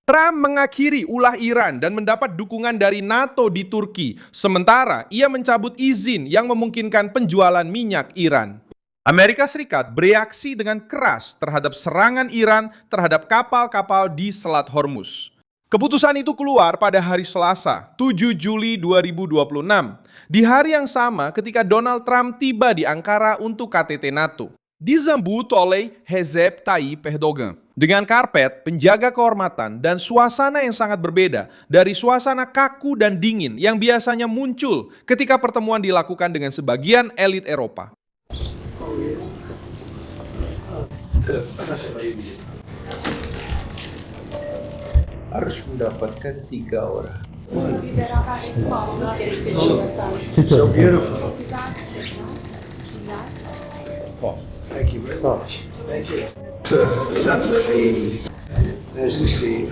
Trump mengakhiri ulah Iran dan mendapat dukungan dari NATO di Turki, sementara ia mencabut izin yang memungkinkan penjualan minyak Iran. Amerika Serikat bereaksi dengan keras terhadap serangan Iran terhadap kapal-kapal di Selat Hormuz. Keputusan itu keluar pada hari Selasa, 7 Juli 2026, di hari yang sama ketika Donald Trump tiba di Ankara untuk KTT NATO. Disambut oleh Recep Tayyip Erdogan dengan karpet, penjaga kehormatan, dan suasana yang sangat berbeda dari suasana kaku dan dingin yang biasanya muncul ketika pertemuan dilakukan dengan sebagian elit Eropa. Harus mendapatkan 3 orang. So beautiful. Thank you very much. Thank you. That's amazing. Nice to see you.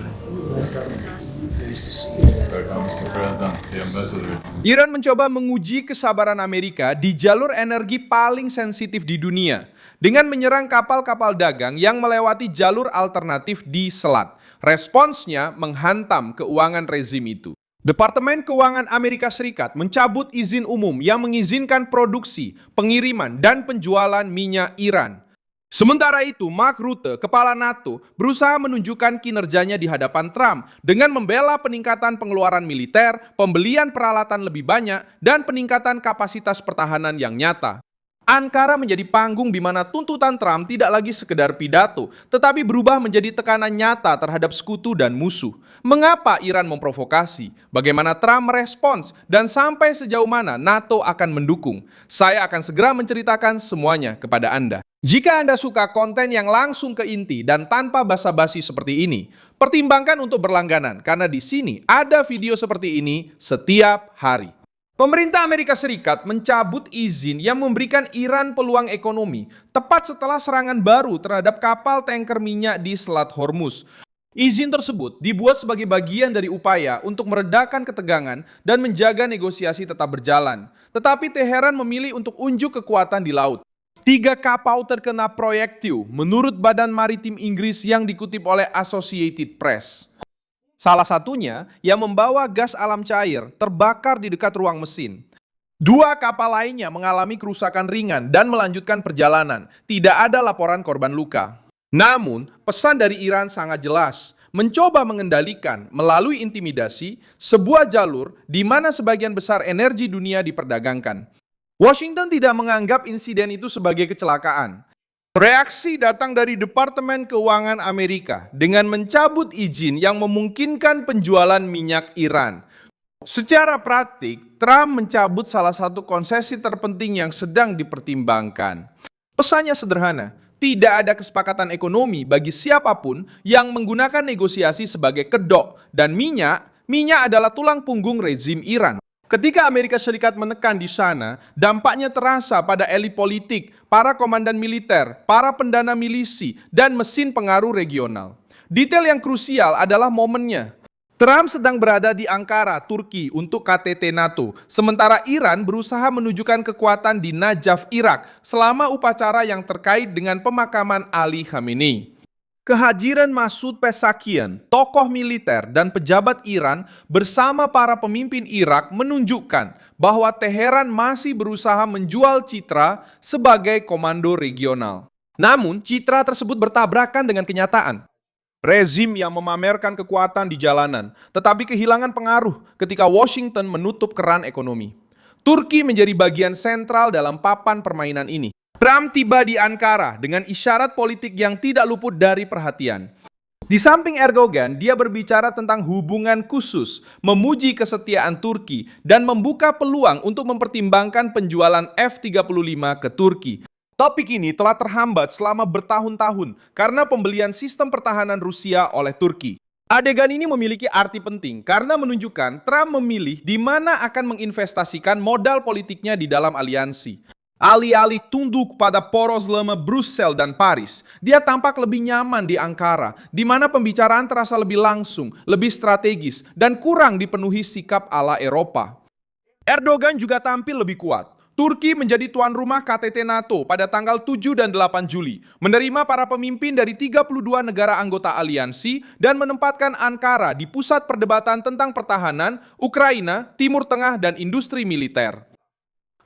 Nice to see you. Welcome, Mr. President, the ambassador. Iran mencoba menguji kesabaran Amerika di jalur energi paling sensitif di dunia dengan menyerang kapal-kapal dagang yang melewati jalur alternatif di selat. Responsnya menghantam keuangan rezim itu. Departemen Keuangan Amerika Serikat mencabut izin umum yang mengizinkan produksi, pengiriman, dan penjualan minyak Iran. Sementara itu, Mark Rutte, kepala NATO, berusaha menunjukkan kinerjanya di hadapan Trump dengan membela peningkatan pengeluaran militer, pembelian peralatan lebih banyak, dan peningkatan kapasitas pertahanan yang nyata. Ankara menjadi panggung di mana tuntutan Trump tidak lagi sekedar pidato, tetapi berubah menjadi tekanan nyata terhadap sekutu dan musuh. Mengapa Iran memprovokasi? Bagaimana Trump merespons? Dan sampai sejauh mana NATO akan mendukung? Saya akan segera menceritakan semuanya kepada Anda. Jika Anda suka konten yang langsung ke inti dan tanpa basa-basi seperti ini, pertimbangkan untuk berlangganan karena di sini ada video seperti ini setiap hari. Pemerintah Amerika Serikat mencabut izin yang memberikan Iran peluang ekonomi tepat setelah serangan baru terhadap kapal tanker minyak di Selat Hormuz. Izin tersebut dibuat sebagai bagian dari upaya untuk meredakan ketegangan dan menjaga negosiasi tetap berjalan. Tetapi Teheran memilih untuk unjuk kekuatan di laut. 3 kapal terkena proyektil menurut Badan Maritim Inggris yang dikutip oleh Associated Press. Salah satunya yang membawa gas alam cair terbakar di dekat ruang mesin. 2 kapal lainnya mengalami kerusakan ringan dan melanjutkan perjalanan. Tidak ada laporan korban luka. Namun, pesan dari Iran sangat jelas, mencoba mengendalikan melalui intimidasi sebuah jalur di mana sebagian besar energi dunia diperdagangkan. Washington tidak menganggap insiden itu sebagai kecelakaan. Reaksi datang dari Departemen Keuangan Amerika dengan mencabut izin yang memungkinkan penjualan minyak Iran. Secara praktik, Trump mencabut salah satu konsesi terpenting yang sedang dipertimbangkan. Pesannya sederhana, tidak ada kesepakatan ekonomi bagi siapapun yang menggunakan negosiasi sebagai kedok, dan minyak adalah tulang punggung rezim Iran. Ketika Amerika Serikat menekan di sana, dampaknya terasa pada elit politik, para komandan militer, para pendana milisi, dan mesin pengaruh regional. Detail yang krusial adalah momennya. Trump sedang berada di Ankara, Turki untuk KTT NATO, sementara Iran berusaha menunjukkan kekuatan di Najaf, Irak selama upacara yang terkait dengan pemakaman Ali Khamenei. Kehadiran Masoud Pezeshkian, tokoh militer dan pejabat Iran bersama para pemimpin Irak menunjukkan bahwa Teheran masih berusaha menjual citra sebagai komando regional. Namun, citra tersebut bertabrakan dengan kenyataan. Rezim yang memamerkan kekuatan di jalanan, tetapi kehilangan pengaruh ketika Washington menutup keran ekonomi. Turki menjadi bagian sentral dalam papan permainan ini. Trump tiba di Ankara dengan isyarat politik yang tidak luput dari perhatian. Di samping Erdogan, dia berbicara tentang hubungan khusus, memuji kesetiaan Turki, dan membuka peluang untuk mempertimbangkan penjualan F-35 ke Turki. Topik ini telah terhambat selama bertahun-tahun karena pembelian sistem pertahanan Rusia oleh Turki. Adegan ini memiliki arti penting karena menunjukkan Trump memilih di mana akan menginvestasikan modal politiknya di dalam aliansi. Alih-alih tunduk pada poros lama Brussel dan Paris, dia tampak lebih nyaman di Ankara, di mana pembicaraan terasa lebih langsung, lebih strategis, dan kurang dipenuhi sikap ala Eropa. Erdogan juga tampil lebih kuat. Turki menjadi tuan rumah KTT NATO pada tanggal 7 dan 8 Juli, menerima para pemimpin dari 32 negara anggota aliansi dan menempatkan Ankara di pusat perdebatan tentang pertahanan, Ukraina, Timur Tengah, dan industri militer.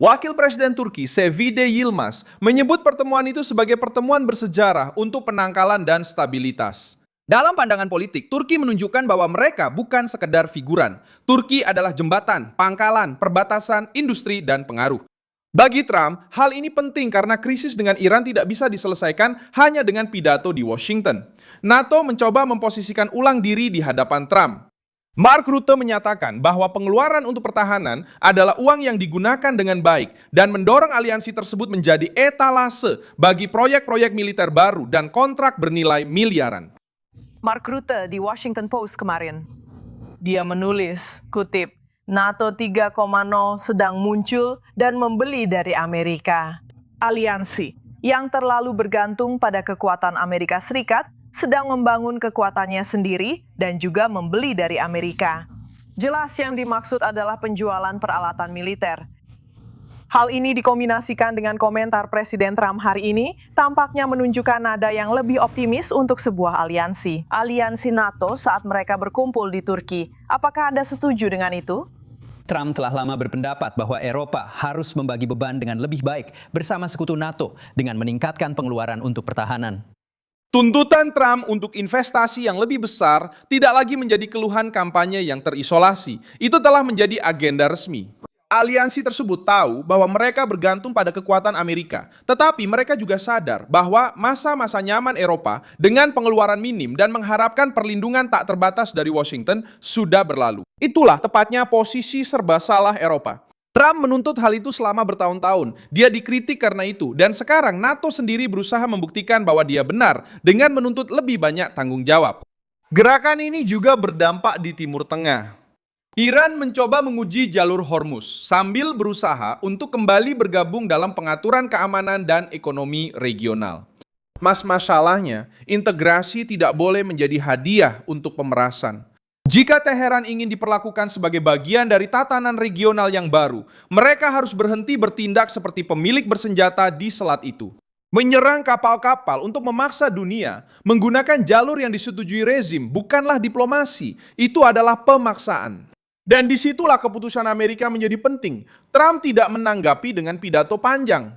Wakil Presiden Turki, Sevide Yilmaz, menyebut pertemuan itu sebagai pertemuan bersejarah untuk penangkalan dan stabilitas. Dalam pandangan politik, Turki menunjukkan bahwa mereka bukan sekedar figuran. Turki adalah jembatan, pangkalan, perbatasan, industri, dan pengaruh. Bagi Trump, hal ini penting karena krisis dengan Iran tidak bisa diselesaikan hanya dengan pidato di Washington. NATO mencoba memposisikan ulang diri di hadapan Trump. Mark Rutte menyatakan bahwa pengeluaran untuk pertahanan adalah uang yang digunakan dengan baik dan mendorong aliansi tersebut menjadi etalase bagi proyek-proyek militer baru dan kontrak bernilai miliaran. Mark Rutte di Washington Post kemarin. Dia menulis, kutip, NATO 3.0 sedang muncul dan membeli dari Amerika. Aliansi yang terlalu bergantung pada kekuatan Amerika Serikat sedang membangun kekuatannya sendiri dan juga membeli dari Amerika. Jelas yang dimaksud adalah penjualan peralatan militer. Hal ini dikombinasikan dengan komentar Presiden Trump hari ini, tampaknya menunjukkan nada yang lebih optimis untuk sebuah aliansi. Aliansi NATO saat mereka berkumpul di Turki. Apakah Anda setuju dengan itu? Trump telah lama berpendapat bahwa Eropa harus membagi beban dengan lebih baik bersama sekutu NATO dengan meningkatkan pengeluaran untuk pertahanan. Tuntutan Trump untuk investasi yang lebih besar tidak lagi menjadi keluhan kampanye yang terisolasi. Itu telah menjadi agenda resmi. Aliansi tersebut tahu bahwa mereka bergantung pada kekuatan Amerika, tetapi mereka juga sadar bahwa masa-masa nyaman Eropa dengan pengeluaran minim dan mengharapkan perlindungan tak terbatas dari Washington sudah berlalu. Itulah tepatnya posisi serba salah Eropa. Trump menuntut hal itu selama bertahun-tahun. Dia dikritik karena itu, dan sekarang NATO sendiri berusaha membuktikan bahwa dia benar dengan menuntut lebih banyak tanggung jawab. Gerakan ini juga berdampak di Timur Tengah. Iran mencoba menguji jalur Hormuz sambil berusaha untuk kembali bergabung dalam pengaturan keamanan dan ekonomi regional. Masalahnya, integrasi tidak boleh menjadi hadiah untuk pemerasan. Jika Teheran ingin diperlakukan sebagai bagian dari tatanan regional yang baru, mereka harus berhenti bertindak seperti pemilik bersenjata di selat itu. Menyerang kapal-kapal untuk memaksa dunia menggunakan jalur yang disetujui rezim bukanlah diplomasi, itu adalah pemaksaan. Dan disitulah keputusan Amerika menjadi penting. Trump tidak menanggapi dengan pidato panjang.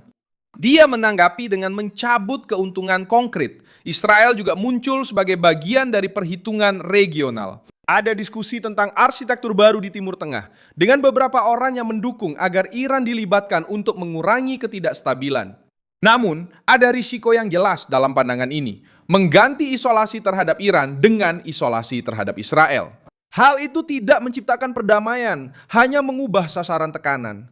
Dia menanggapi dengan mencabut keuntungan konkret. Israel juga muncul sebagai bagian dari perhitungan regional. Ada diskusi tentang arsitektur baru di Timur Tengah, dengan beberapa orang yang mendukung agar Iran dilibatkan untuk mengurangi ketidakstabilan. Namun, ada risiko yang jelas dalam pandangan ini, mengganti isolasi terhadap Iran dengan isolasi terhadap Israel. Hal itu tidak menciptakan perdamaian, hanya mengubah sasaran tekanan.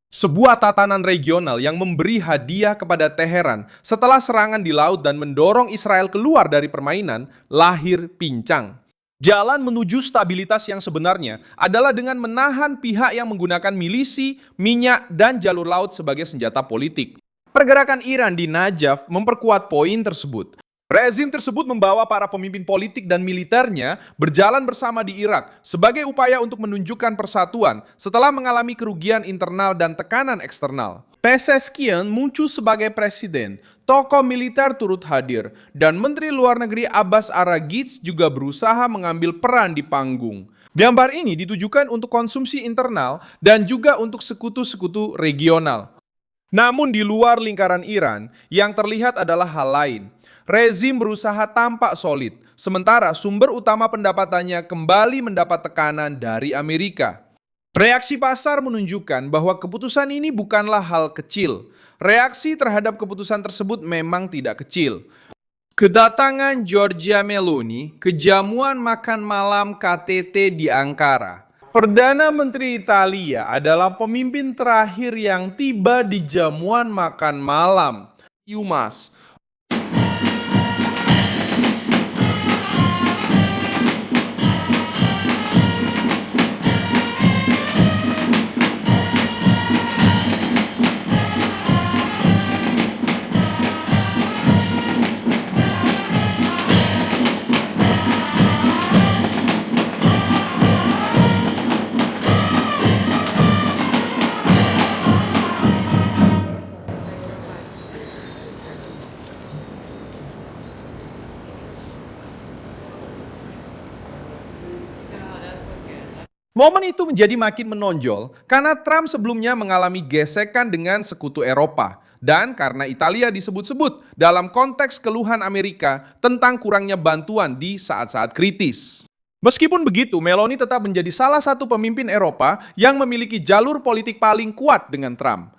Sebuah tatanan regional yang memberi hadiah kepada Teheran setelah serangan di laut dan mendorong Israel keluar dari permainan, lahir pincang. Jalan menuju stabilitas yang sebenarnya adalah dengan menahan pihak yang menggunakan milisi, minyak, dan jalur laut sebagai senjata politik. Pergerakan Iran di Najaf memperkuat poin tersebut. Rezim tersebut membawa para pemimpin politik dan militernya berjalan bersama di Irak sebagai upaya untuk menunjukkan persatuan setelah mengalami kerugian internal dan tekanan eksternal. Pezeshkian muncul sebagai presiden, tokoh militer turut hadir, dan Menteri Luar Negeri Abbas Araghchi juga berusaha mengambil peran di panggung. Gambar ini ditujukan untuk konsumsi internal dan juga untuk sekutu-sekutu regional. Namun di luar lingkaran Iran, yang terlihat adalah hal lain. Rezim berusaha tampak solid, sementara sumber utama pendapatannya kembali mendapat tekanan dari Amerika. Reaksi pasar menunjukkan bahwa keputusan ini bukanlah hal kecil. Reaksi terhadap keputusan tersebut memang tidak kecil. Kedatangan Giorgia Meloni ke jamuan makan malam KTT di Ankara. Perdana Menteri Italia adalah pemimpin terakhir yang tiba di jamuan makan malam. Yumas. Momen itu menjadi makin menonjol karena Trump sebelumnya mengalami gesekan dengan sekutu Eropa dan karena Italia disebut-sebut dalam konteks keluhan Amerika tentang kurangnya bantuan di saat-saat kritis. Meskipun begitu, Meloni tetap menjadi salah satu pemimpin Eropa yang memiliki jalur politik paling kuat dengan Trump.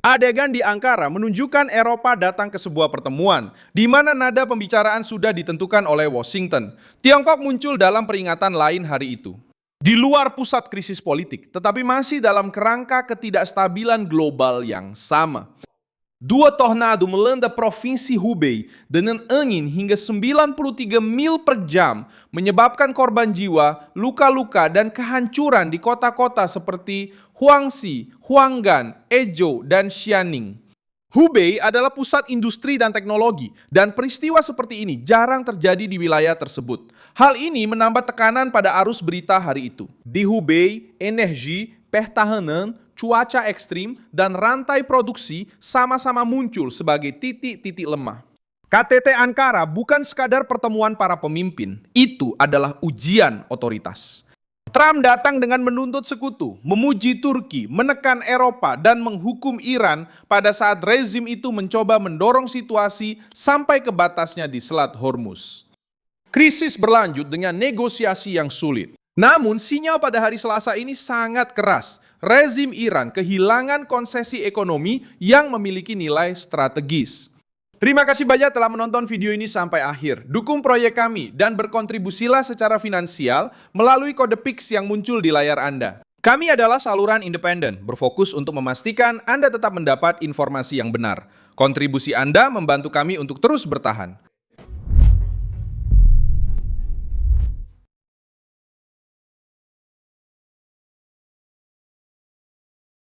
Adegan di Ankara menunjukkan Eropa datang ke sebuah pertemuan di mana nada pembicaraan sudah ditentukan oleh Washington. Tiongkok muncul dalam peringatan lain hari itu. Di luar pusat krisis politik, tetapi masih dalam kerangka ketidakstabilan global yang sama. Dua tornado melanda provinsi Hubei dengan angin hingga 93 mil per jam, menyebabkan korban jiwa, luka-luka, dan kehancuran di kota-kota seperti Huangxi, Huanggan, Ezhou, dan Xianing. Hubei adalah pusat industri dan teknologi, dan peristiwa seperti ini jarang terjadi di wilayah tersebut. Hal ini menambah tekanan pada arus berita hari itu. Di Hubei, energi, pertahanan, cuaca ekstrim, dan rantai produksi sama-sama muncul sebagai titik-titik lemah. KTT Ankara bukan sekadar pertemuan para pemimpin, itu adalah ujian otoritas. Trump datang dengan menuntut sekutu, memuji Turki, menekan Eropa, dan menghukum Iran pada saat rezim itu mencoba mendorong situasi sampai ke batasnya di Selat Hormuz. Krisis berlanjut dengan negosiasi yang sulit. Namun, sinyal pada hari Selasa ini sangat keras. Rezim Iran kehilangan konsesi ekonomi yang memiliki nilai strategis. Terima kasih banyak telah menonton video ini sampai akhir. Dukung proyek kami dan berkontribusilah secara finansial melalui kode Pix yang muncul di layar Anda. Kami adalah saluran independen, berfokus untuk memastikan Anda tetap mendapat informasi yang benar. Kontribusi Anda membantu kami untuk terus bertahan.